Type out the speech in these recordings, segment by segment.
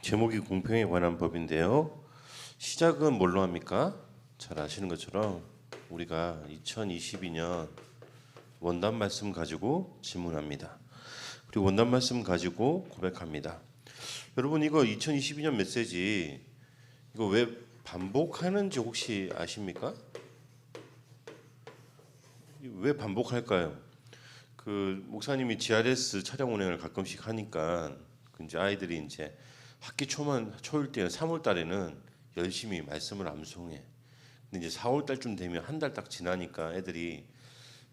제목이 공평에 관한 법인데요. 시작은 뭘로 합니까? 잘 아시는 것처럼 우리가 2022년 원단 말씀 가지고 질문합니다. 그리고 원단 말씀 가지고 고백합니다. 여러분 이거 2022년 메시지 이거 왜 반복하는지 혹시 아십니까? 왜 반복할까요? 그 목사님이 GRS 촬영 운행을 가끔씩 하니까 이제 아이들이 이제 학기 초일 때는 3월 달에는 열심히 말씀을 암송해. 근데 이제 4월 달쯤 되면 한 달 딱 지나니까 애들이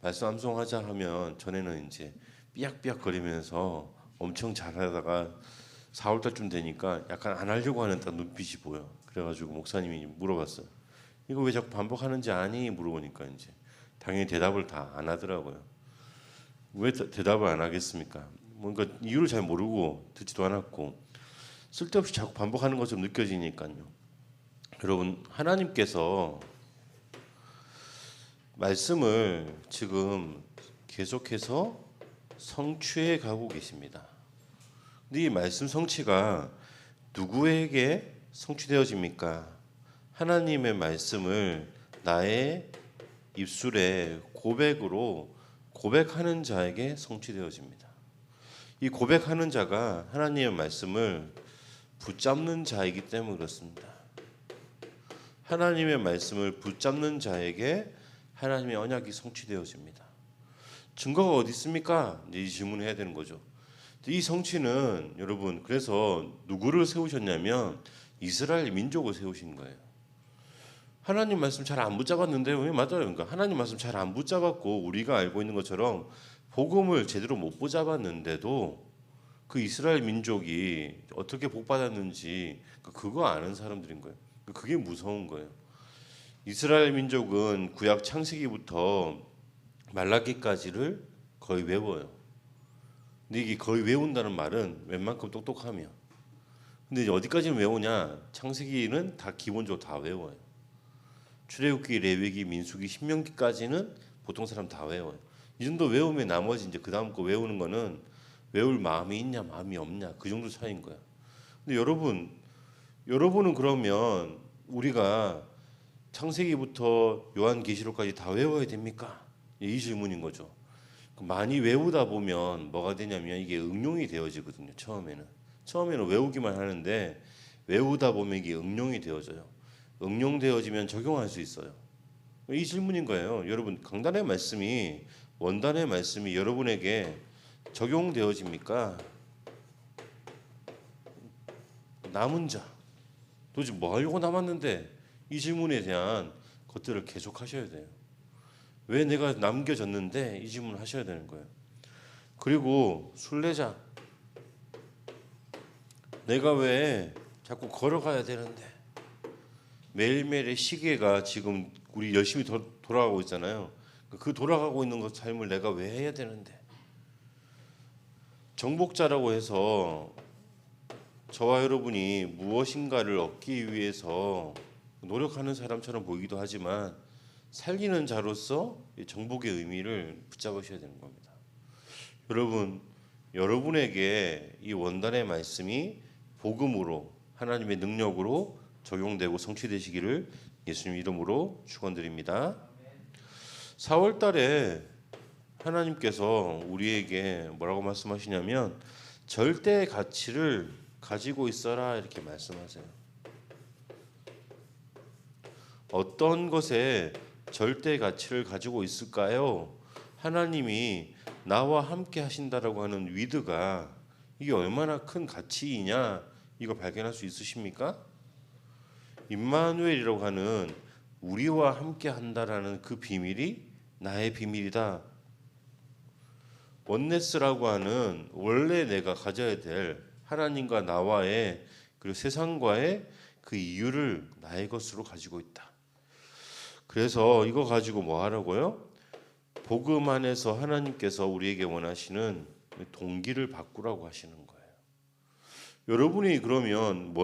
말씀 암송하자 하면 전에는 이제 삐약삐약 거리면서 엄청 잘하다가 4월 달쯤 되니까 약간 안 하려고 하는 딱 눈빛이 보여. 그래가지고 목사님이 물어봤어요. 이거 왜 자꾸 반복하는지 아니? 물어보니까 이제 당연히 대답을 다 안 하더라고요. 왜 대답을 안 하겠습니까? 뭔가 이유를 잘 모르고 듣지도 않았고 쓸데없이 자꾸 반복하는 것처럼 느껴지니까요. 여러분 하나님께서 말씀을 지금 계속해서 성취해 가고 계십니다. 근데 이 말씀 성취가 누구에게 성취되어집니까? 하나님의 말씀을 나의 입술에 고백으로 고백하는 자에게 성취되어집니다. 이 고백하는 자가 하나님의 말씀을 붙잡는 자이기 때문에 그렇습니다. 하나님의 말씀을 붙잡는 자에게 하나님의 언약이 성취되어집니다. 증거가 어디 있습니까? 이 질문을 해야 되는 거죠. 이 성취는 여러분 그래서 누구를 세우셨냐면 이스라엘 민족을 세우신 거예요. 하나님 말씀 잘 안 붙잡았는데 왜 맞아요? 그러니까 하나님 말씀 잘 안 붙잡았고 우리가 알고 있는 것처럼 복음을 제대로 못 붙잡았는데도 그 이스라엘 민족이 어떻게 복 받았는지 그거 아는 사람들인 거예요. 그게 무서운 거예요. 이스라엘 민족은 구약 창세기부터 말라기까지를 거의 외워요. 근데 이게 거의 외운다는 말은 웬만큼 똑똑하며. 근데 이제 어디까지는 외우냐? 창세기는 다 기본적으로 다 외워요. 출애굽기, 레위기, 민수기, 신명기까지는 보통 사람 다 외워요. 이 정도 외우면 나머지 이제 그 다음 거 외우는 거는 외울 마음이 있냐, 마음이 없냐 그 정도 차이인 거야. 근데 여러분은 그러면 우리가 창세기부터 요한계시록까지 다 외워야 됩니까? 이 질문인 거죠. 많이 외우다 보면 뭐가 되냐면 이게 응용이 되어지거든요. 처음에는 외우기만 하는데 외우다 보면 이게 응용이 되어져요. 응용되어지면 적용할 수 있어요. 이 질문인 거예요. 여러분 강단의 말씀이 원단의 말씀이 여러분에게 적용되어집니까? 남은 자 도대체 뭐 하려고 남았는데 이 질문에 대한 것들을 계속 하셔야 돼요. 왜 내가 남겨졌는데 이 질문을 하셔야 되는 거예요. 그리고 순례자 내가 왜 자꾸 걸어가야 되는데 매일매일의 시계가 지금 우리 열심히 돌아가고 있잖아요. 그 돌아가고 있는 것 삶을 내가 왜 해야 되는데 정복자라고 해서 저와 여러분이 무엇인가를 얻기 위해서 노력하는 사람처럼 보이기도 하지만 살리는 자로서 정복의 의미를 붙잡으셔야 되는 겁니다. 여러분에게 이 원단의 말씀이 복음으로 하나님의 능력으로 적용되고 성취되시기를 예수님 이름으로 축원드립니다. 4월 달에 하나님께서 우리에게 뭐라고 말씀하시냐면 절대 가치를 가지고 있어라 이렇게 말씀하세요. 어떤 것에 절대 가치를 가지고 있을까요? 하나님이 나와 함께 하신다라고 하는 위드가 이게 얼마나 큰 가치이냐 이거 발견할 수 있으십니까? 임마누엘이라고 하는 우리와 함께 한다라는 그 비밀이 나의 비밀이다. 원네스라고 하는 원래 내가 가져야 될 하나님과 나와의 그리고 세상과의 그 이유를 나의 것으로 가지고 있다. 그래서 이거 가지고 뭐 하라고요? 복음 안에서 하나님께서 우리에게 원하시는 동기를 바꾸라고 하시는 거예요. 여러분이 그러면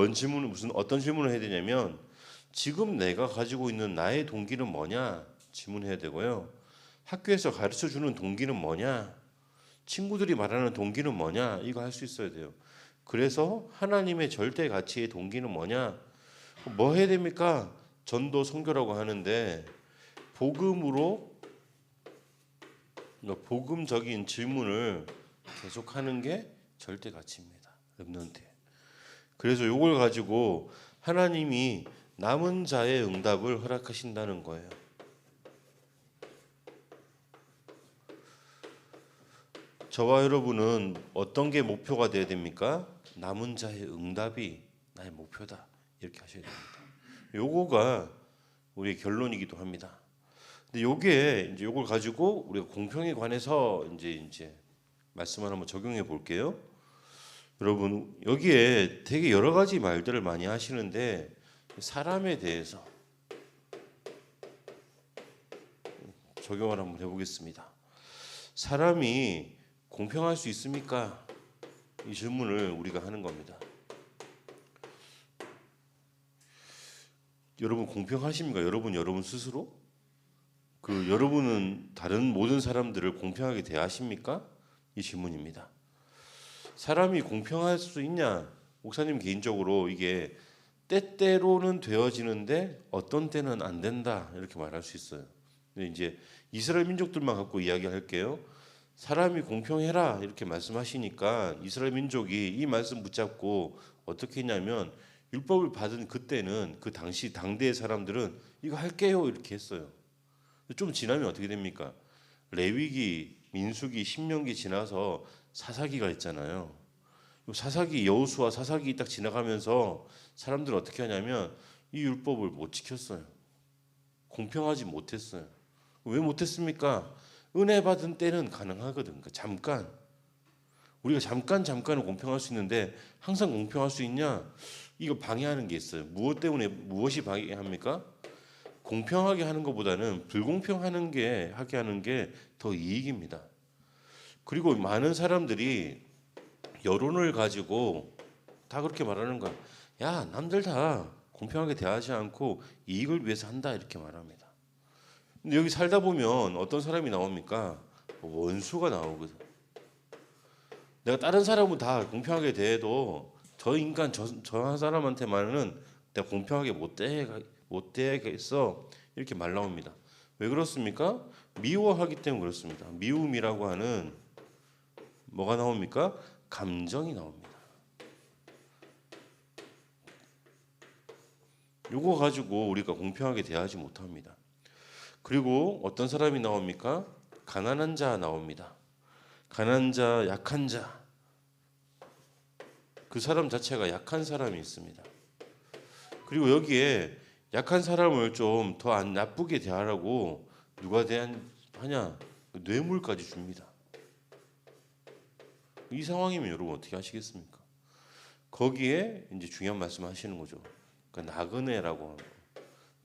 어떤 질문을 해야 되냐면 지금 내가 가지고 있는 나의 동기는 뭐냐 질문해야 되고요. 학교에서 가르쳐 주는 동기는 뭐냐, 친구들이 말하는 동기는 뭐냐 이거 할 수 있어야 돼요. 그래서 하나님의 절대 가치의 동기는 뭐냐? 뭐 해야 됩니까? 전도 선교라고 하는데 복음으로 복음적인 질문을 계속하는 게 절대 가치입니다. 렘넌트. 그래서 이걸 가지고 하나님이 남은 자의 응답을 허락하신다는 거예요. 저와 여러분은 어떤 게 목표가 돼야 됩니까? 남은 자의 응답이 나의 목표다. 이렇게 하셔야 됩니다. 요거가 우리의 결론이기도 합니다. 근데 요게 이제 요걸 가지고 우리가 공평에 관해서 이제 말씀을 한번 적용해 볼게요. 여러분 여기에 되게 여러 가지 말들을 많이 하시는데 사람에 대해서 적용을 한번 해보겠습니다. 사람이 공평할 수 있습니까? 이 질문을 우리가 하는 겁니다. 여러분 공평하십니까? 여러분 스스로? 여러분은 다른 모든 사람들을 공평하게 대하십니까? 이 질문입니다. 사람이 공평할 수 있냐? 목사님 개인적으로 이게 때때로는 되어지는데 어떤 때는 안 된다 이렇게 말할 수 있어요. 근데 이제 이스라엘 민족들만 갖고 이야기할게요. 사람이 공평해라 이렇게 말씀하시니까 이스라엘 민족이 이 말씀 붙잡고 어떻게 했냐면 율법을 받은 그때는 그 당시 당대의 사람들은 이거 할게요 이렇게 했어요. 좀 지나면 어떻게 됩니까? 레위기, 민수기, 신명기 지나서 사사기가 있잖아요. 사사기 여호수아 사사기 딱 지나가면서 사람들은 어떻게 하냐면 이 율법을 못 지켰어요. 공평하지 못했어요. 왜 못했습니까? 은혜 받은 때는 가능하거든. 그러니까 잠깐 우리가 잠깐은 공평할 수 있는데 항상 공평할 수 있냐? 이거 방해하는 게 있어요. 무엇 때문에 무엇이 방해합니까? 공평하게 하는 것보다는 불공평하게 하는 게 더 이익입니다. 그리고 많은 사람들이 여론을 가지고 다 그렇게 말하는 거야. 야, 남들 다 공평하게 대하지 않고 이익을 위해서 한다 이렇게 말합니다. 근데 여기 살다 보면 어떤 사람이 나옵니까? 원수가 나오거든. 내가 다른 사람은 다 공평하게 대해도 저 인간 저 한 사람한테만은 내가 공평하게 못 대하겠어 이렇게 말 나옵니다. 왜 그렇습니까? 미워하기 때문에 그렇습니다. 미움이라고 하는 뭐가 나옵니까? 감정이 나옵니다. 요거 가지고 우리가 공평하게 대하지 못합니다. 그리고 어떤 사람이 나옵니까? 가난한 자 나옵니다. 가난한 자, 약한 자. 그 사람 자체가 약한 사람이 있습니다. 그리고 여기에 약한 사람을 좀 더 안 나쁘게 대하라고 누가 하냐? 뇌물까지 줍니다. 이 상황이면 여러분 어떻게 하시겠습니까? 거기에 이제 중요한 말씀 하시는 거죠. 그러니까 나그네라고 합니다.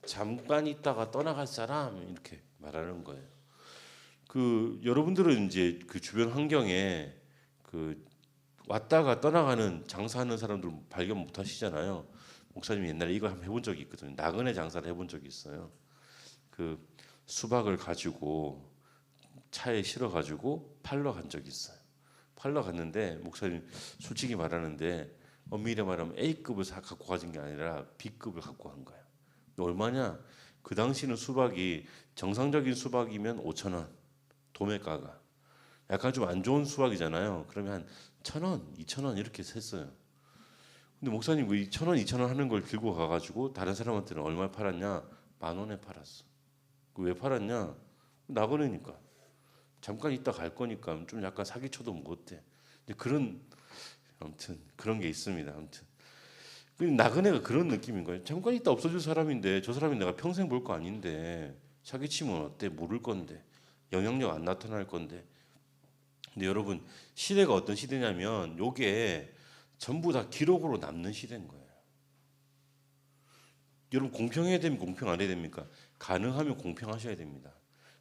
잠깐 있다가 떠나갈 사람 이렇게 말하는 거예요. 여러분들은 이제 그 주변 환경에 왔다가 떠나가는 장사하는 사람들 발견 못 하시잖아요. 목사님이 옛날에 이걸 한번 해본 적이 있거든요. 나그네 장사를 해본 적이 있어요. 수박을 가지고 차에 실어 가지고 팔러 간 적이 있어요. 팔러 갔는데 목사님 솔직히 말하는데 엄밀히 말하면 A급을 갖고 가진 게 아니라 B급을 갖고 간 거예요. 얼마냐? 그 당시는 수박이 정상적인 수박이면 5,000원 도매가가 약간 좀 안 좋은 수박이잖아요. 그러면 한 1,000원, 2,000원 이렇게 샜어요. 근데 목사님 그 1,000원, 2,000원 하는 걸 들고 가가지고 다른 사람한테는 얼마에 팔았냐? 10,000원에 팔았어. 왜 팔았냐? 나그네니까. 잠깐 있다 갈 거니까 좀 약간 사기쳐도 뭐 어때? 아무튼 그런 게 있습니다. 아무튼 나그네가 그런 느낌인 거예요. 잠깐 있다 없어질 사람인데 저 사람이 내가 평생 볼 거 아닌데 사기치면 어때? 모를 건데 영향력 안 나타날 건데. 근데 여러분 시대가 어떤 시대냐면 요게 전부 다 기록으로 남는 시대인 거예요. 여러분 공평해야 되면 공평 안 해야 됩니까? 가능하면 공평하셔야 됩니다.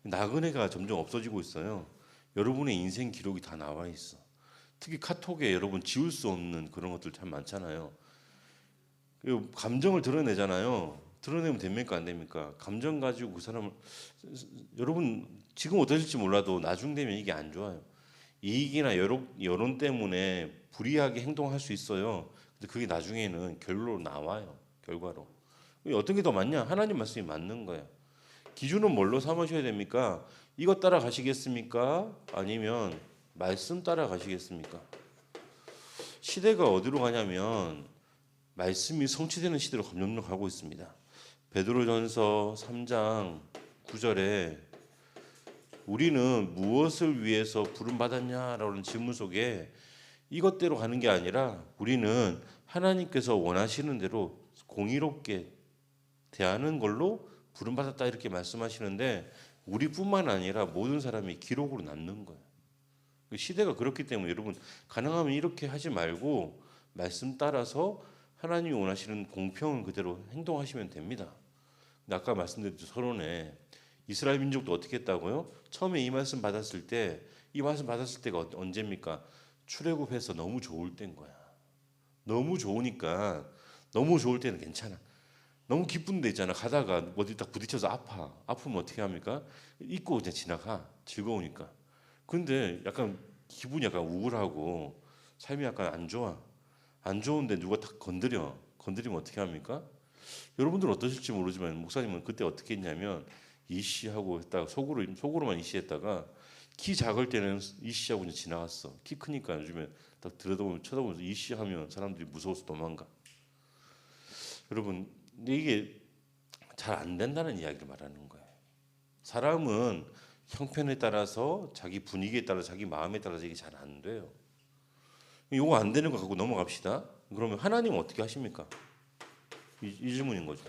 나그네가 점점 없어지고 있어요. 여러분의 인생 기록이 다 나와 있어. 특히 카톡에 여러분 지울 수 없는 그런 것들 참 많잖아요. 감정을 드러내잖아요. 드러내면 됩니까 안 됩니까? 감정 가지고 그 사람을 여러분 지금 어떠실지 몰라도 나중 되면 이게 안 좋아요. 이익이나 여론 때문에 불이하게 행동할 수 있어요. 근데 그게 나중에는 결론으로 나와요. 결과로. 어떤 게 더 맞냐? 하나님 말씀이 맞는 거예요. 기준은 뭘로 삼으셔야 됩니까? 이것 따라 가시겠습니까? 아니면 말씀 따라 가시겠습니까? 시대가 어디로 가냐면 말씀이 성취되는 시대로 점점 가고 있습니다. 베드로전서 3장 9절에 우리는 무엇을 위해서 부름 받았냐라는 질문 속에 이것대로 가는 게 아니라 우리는 하나님께서 원하시는 대로 공의롭게 대하는 걸로 부름 받았다 이렇게 말씀하시는데 우리뿐만 아니라 모든 사람이 기록으로 남는 거예요. 시대가 그렇기 때문에 여러분 가능하면 이렇게 하지 말고 말씀 따라서 하나님이 원하시는 공평은 그대로 행동하시면 됩니다. 근데 아까 말씀드렸죠. 서론에 이스라엘 민족도 어떻게 했다고요? 처음에 이 말씀 받았을 때가 언제입니까? 출애굽해서 너무 좋을 때인 거야. 너무 좋으니까 너무 좋을 때는 괜찮아. 너무 기쁜 데 있잖아. 가다가 어디 딱 부딪혀서 아프면 어떻게 합니까? 잊고 그냥 지나가. 즐거우니까. 근데 약간 기분이 약간 우울하고 삶이 약간 안 좋아. 안 좋은데 누가 딱 건드리면 어떻게 합니까? 여러분들은 어떠실지 모르지만 목사님은 그때 어떻게 했냐면 이씨하고 했다가 속으로만 이씨했다가 키 작을 때는 이씨하고 그냥 지나갔어. 키 크니까 요즘에 딱 쳐다보면서 이씨하면 사람들이 무서워서 도망가. 여러분 근데 이게 잘 안 된다는 이야기를 말하는 거예요. 사람은 형편에 따라서 자기 분위기에 따라 자기 마음에 따라서 이게 잘 안 돼요. 이거 안 되는 거 갖고 넘어갑시다. 그러면 하나님은 어떻게 하십니까? 이 질문인 거죠.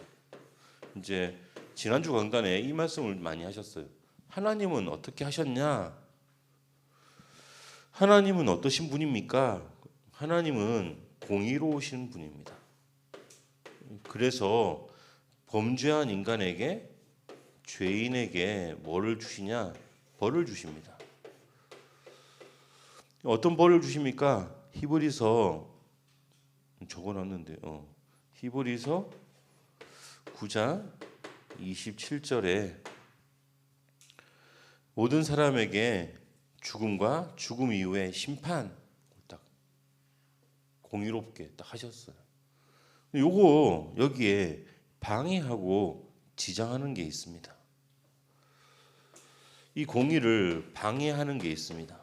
이제 지난주 강단에 이 말씀을 많이 하셨어요. 하나님은 어떻게 하셨냐? 하나님은 어떠신 분입니까? 하나님은 공의로우신 분입니다. 그래서 범죄한 인간에게 죄인에게 뭐를 주시냐? 벌을 주십니다. 어떤 벌을 주십니까? 히브리서 적어놨는데 히브리서 9장 27절에 모든 사람에게 죽음과 죽음 이후의 심판 딱 공의롭게 딱 하셨어요. 요거 여기에 방해하고 지장하는 게 있습니다. 이 공의를 방해하는 게 있습니다.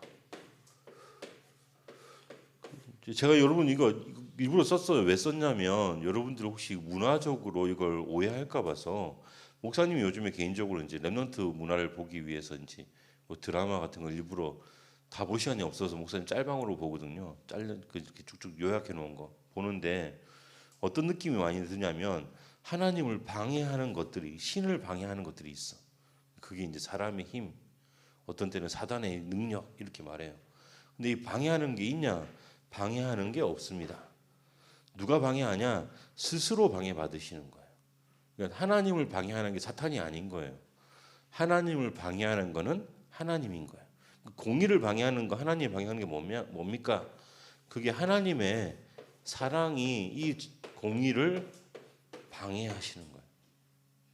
제가 여러분 이거 일부러 썼어요. 왜 썼냐면 여러분들 혹시 문화적으로 이걸 오해할까 봐서 목사님이 요즘에 개인적으로 이제 렘넌트 문화를 보기 위해서인지 뭐 드라마 같은 걸 일부러 다 볼 시간이 없어서 목사님 짤방으로 보거든요. 이렇게 쭉쭉 요약해 놓은 거 보는데 어떤 느낌이 많이 드냐면 하나님을 방해하는 것들이 신을 방해하는 것들이 있어. 그게 이제 사람의 힘, 어떤 때는 사단의 능력 이렇게 말해요. 근데 이 방해하는 게 있냐? 방해하는 게 없습니다. 누가 방해하냐? 스스로 방해받으시는 거예요. 그러니까 하나님을 방해하는 게 사탄이 아닌 거예요. 하나님을 방해하는 거는 하나님인 거예요. 공의를 방해하는 거, 하나님을 방해하는 게 뭡니까? 그게 하나님의 사랑이 이 공의를 방해하시는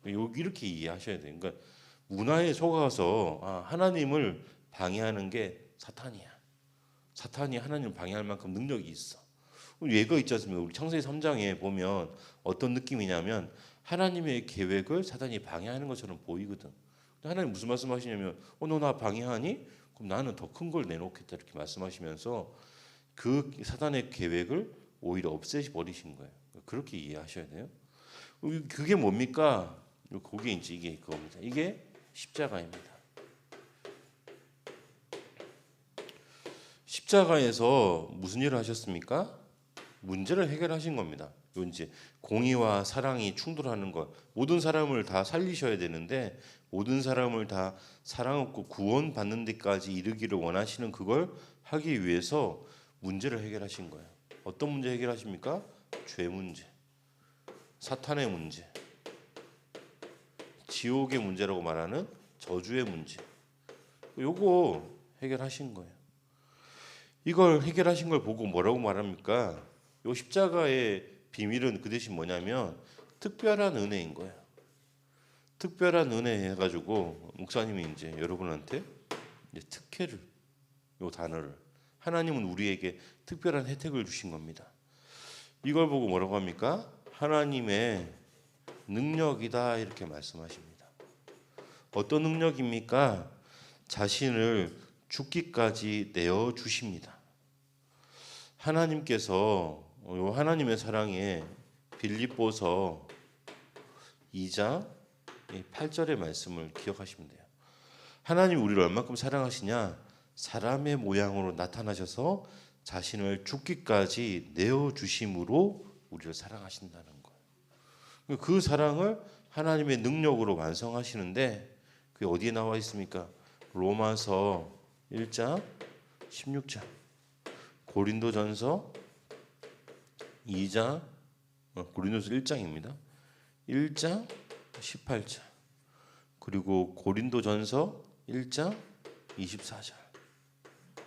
거예요. 이렇게 이해하셔야 돼요. 그러니까 문화에 속아서 하나님을 방해하는 게 사탄이야. 사탄이 하나님을 방해할 만큼 능력이 있어. 예가 있지 않습니까? 우리 창세기 3장에 보면 어떤 느낌이냐면 하나님의 계획을 사탄이 방해하는 것처럼 보이거든. 하나님 무슨 말씀하시냐면 너 나 방해하니? 그럼 나는 더 큰 걸 내놓겠다 이렇게 말씀하시면서 그 사탄의 계획을 오히려 없애버리신 거예요. 그렇게 이해하셔야 돼요. 그게 뭡니까? 그게 이제 이게 그겁니다. 이게 십자가입니다. 십자가에서 무슨 일을 하셨습니까? 문제를 해결하신 겁니다. 이제 공의와 사랑이 충돌하는 것, 모든 사람을 다 살리셔야 되는데 모든 사람을 다 사랑 없고 구원받는 데까지 이르기를 원하시는 그걸 하기 위해서 문제를 해결하신 거예요. 어떤 문제 해결하십니까? 죄 문제, 사탄의 문제, 지옥의 문제라고 말하는 저주의 문제. 요거 해결하신 거예요. 이걸 해결하신 걸 보고 뭐라고 말합니까? 요 십자가의 비밀은 그 대신 뭐냐면 특별한 은혜인 거예요. 특별한 은혜 해가지고 목사님이 이제 여러분한테 이제 특혜를 요 단어를 하나님은 우리에게 특별한 혜택을 주신 겁니다. 이걸 보고 뭐라고 합니까? 하나님의 능력이다 이렇게 말씀하십니다. 어떤 능력입니까? 자신을 죽기까지 내어 주십니다. 하나님께서 하나님의 사랑에 빌립보서 2장 8절의 말씀을 기억하시면 돼요. 하나님 우리를 얼마큼 사랑하시냐? 사람의 모양으로 나타나셔서 자신을 죽기까지 내어 주심으로 우리를 사랑하신다는 거예요. 그 사랑을 하나님의 능력으로 완성하시는데 그게 어디에 나와 있습니까? 로마서 1장 16절, 고린도전서 2장, 고린도서 1장입니다. 1장 18절, 그리고 고린도전서 1장 24절.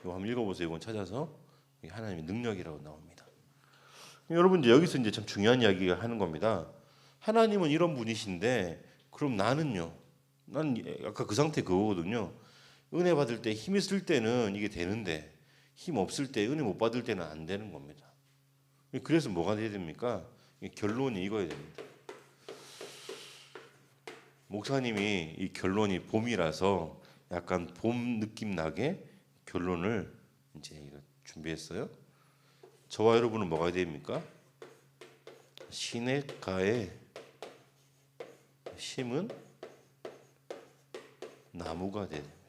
이거 한번 읽어보세요. 이건 찾아서 이게 하나님의 능력이라고 나옵니다. 여러분 이제 여기서 이제 참 중요한 이야기가 하는 겁니다. 하나님은 이런 분이신데 그럼 나는요? 난 아까 그 상태 그거거든요. 은혜 받을 때 힘 있을 때는 이게 되는데 힘 없을 때 은혜 못 받을 때는 안 되는 겁니다. 그래서 뭐가 돼야 됩니까? 결론이 이거야 됩니다. 목사님이 이 결론이 봄이라서 약간 봄 느낌 나게 결론을 이제 준비했어요. 저와 여러분은 뭐가 됩니까? 시냇가에 심은 나무가 돼야 됩니다.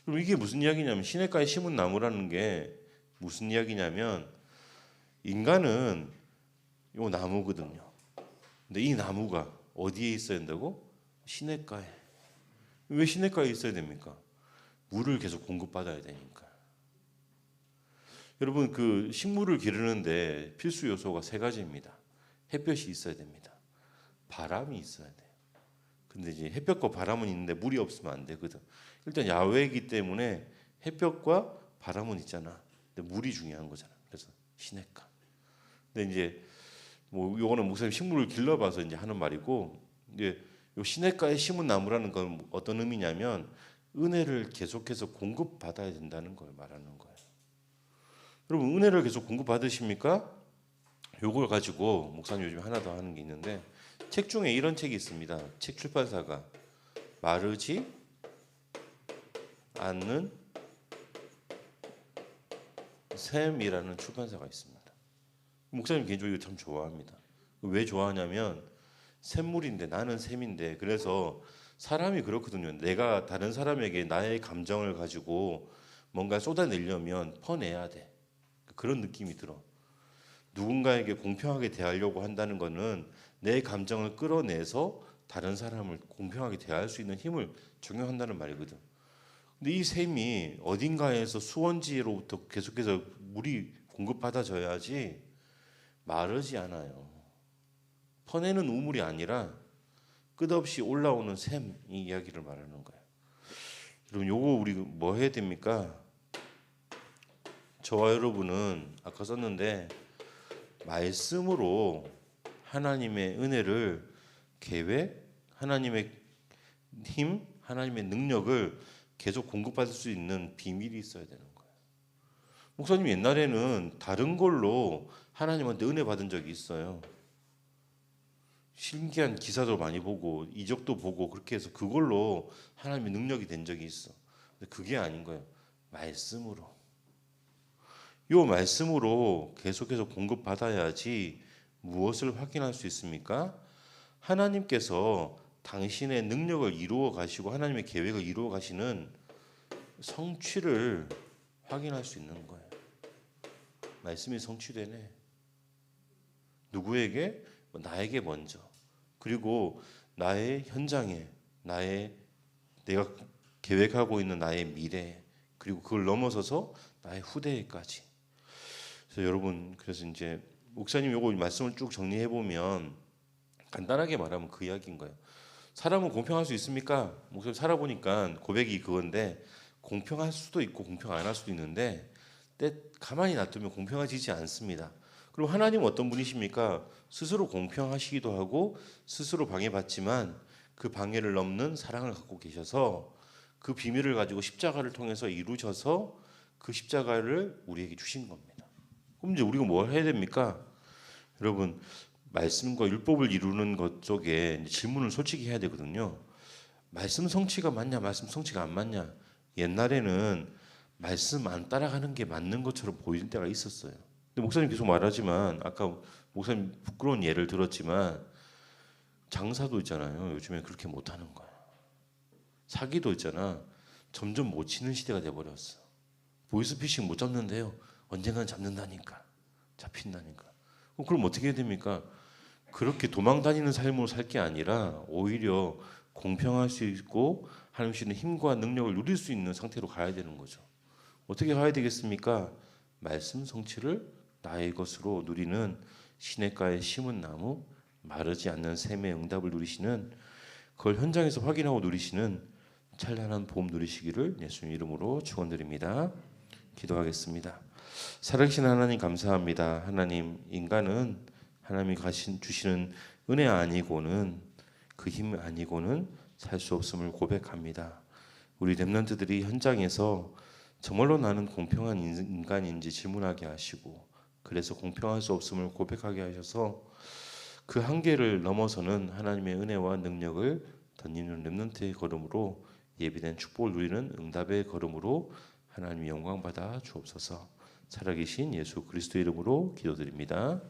그럼 이게 무슨 이야기냐면 시냇가에 심은 나무라는 게 무슨 이야기냐면 인간은 요 나무거든요. 근데 이 나무가 어디에 있어야 된다고? 시냇가에. 왜 시냇가에 있어야 됩니까? 물을 계속 공급받아야 되니까. 여러분 그 식물을 기르는데 필수 요소가 세 가지입니다. 햇볕이 있어야 됩니다. 바람이 있어야 돼요. 근데 이제 햇볕과 바람은 있는데 물이 없으면 안 되거든. 일단 야외이기 때문에 햇볕과 바람은 있잖아. 근데 물이 중요한 거잖아. 그래서 시냇가. 근데 이제 뭐 요거는 목사님 식물을 길러봐서 이제 하는 말이고, 이제 요 시냇가에 심은 나무라는 건 어떤 의미냐면 은혜를 계속해서 공급받아야 된다는 걸 말하는 거예요. 여러분 은혜를 계속 공급받으십니까? 요걸 가지고 목사님 요즘 하나 더 하는 게 있는데 책 중에 이런 책이 있습니다. 책 출판사가 마르지 않는 샘이라는 출판사가 있습니다. 목사님 개인적으로 참 좋아합니다. 왜 좋아하냐면 샘물인데 나는 샘인데, 그래서 사람이 그렇거든요. 내가 다른 사람에게 나의 감정을 가지고 뭔가 쏟아내려면 퍼내야 돼. 그런 느낌이 들어. 누군가에게 공평하게 대하려고 한다는 것은 내 감정을 끌어내서 다른 사람을 공평하게 대할 수 있는 힘을 적용한다는 말이거든. 근데 이 샘이 어딘가에서 수원지로부터 계속해서 물이 공급받아져야지 마르지 않아요. 퍼내는 우물이 아니라 끝없이 올라오는 샘, 이 이야기를 말하는 거예요. 여러분 요거 우리 뭐 해야 됩니까? 저와 여러분은 아까 썼는데 말씀으로 하나님의 은혜를 계획, 하나님의 힘, 하나님의 능력을 계속 공급받을 수 있는 비밀이 있어야 되는 거예요. 목사님 옛날에는 다른 걸로 하나님한테 은혜 받은 적이 있어요. 신기한 기사도 많이 보고 이적도 보고 그렇게 해서 그걸로 하나님의 능력이 된 적이 있어. 근데 그게 아닌 거예요. 말씀으로. 이 말씀으로 계속해서 공급받아야지 무엇을 확인할 수 있습니까? 하나님께서 당신의 능력을 이루어 가시고 하나님의 계획을 이루어 가시는 성취를 확인할 수 있는 거예요. 말씀이 성취되네. 누구에게? 나에게 먼저. 그리고 나의 현장에, 내가 계획하고 있는 나의 미래, 그리고 그걸 넘어서서 나의 후대에까지. 그래서 여러분, 그래서 이제 목사님 요거 말씀을 쭉 정리해 보면 간단하게 말하면 그 이야기인 거예요. 사람은 공평할 수 있습니까? 목사님 살아보니까 고백이 그건데 공평할 수도 있고 공평 안 할 수도 있는데 때 가만히 놔두면 공평해지지 않습니다. 그럼 하나님은 어떤 분이십니까? 스스로 공평하시기도 하고 스스로 방해받지만 그 방해를 넘는 사랑을 갖고 계셔서 그 비밀을 가지고 십자가를 통해서 이루셔서 그 십자가를 우리에게 주신 겁니다. 그럼 이제 우리가 뭘 해야 됩니까? 여러분, 말씀과 율법을 이루는 것 쪽에 질문을 솔직히 해야 되거든요. 말씀 성취가 맞냐, 말씀 성취가 안 맞냐. 옛날에는 말씀 안 따라가는 게 맞는 것처럼 보이는 때가 있었어요. 근데 목사님 계속 말하지만, 아까 목사님 부끄러운 예를 들었지만, 장사도 있잖아요. 요즘에 그렇게 못하는 거야. 사기도 있잖아. 점점 못 치는 시대가 돼버렸어. 보이스피싱 못 잡는데요. 언젠가는 잡는다니까. 잡힌다니까. 그럼 어떻게 해야 됩니까? 그렇게 도망 다니는 삶으로 살 게 아니라 오히려 공평할 수 있고 하나님 주시는 힘과 능력을 누릴 수 있는 상태로 가야 되는 거죠. 어떻게 가야 되겠습니까? 말씀 성취를 나의 것으로 누리는 시냇가에 심은 나무, 마르지 않는 샘의 응답을 누리시는, 그걸 현장에서 확인하고 누리시는 찬란한 봄 누리시기를 예수님 이름으로 축원드립니다. 기도하겠습니다. 살아계신 하나님 감사합니다. 하나님, 인간은 하나님이 주시는 은혜 아니고는, 그 힘 아니고는 살 수 없음을 고백합니다. 우리 렘넌트들이 현장에서 정말로 나는 공평한 인간인지 질문하게 하시고, 그래서 공평할 수 없음을 고백하게 하셔서 그 한계를 넘어서는 하나님의 은혜와 능력을 던지는 렘넌트의 걸음으로, 예비된 축복을 누리는 응답의 걸음으로 하나님 영광 받아 주옵소서. 살아계신 예수 그리스도 이름으로 기도드립니다.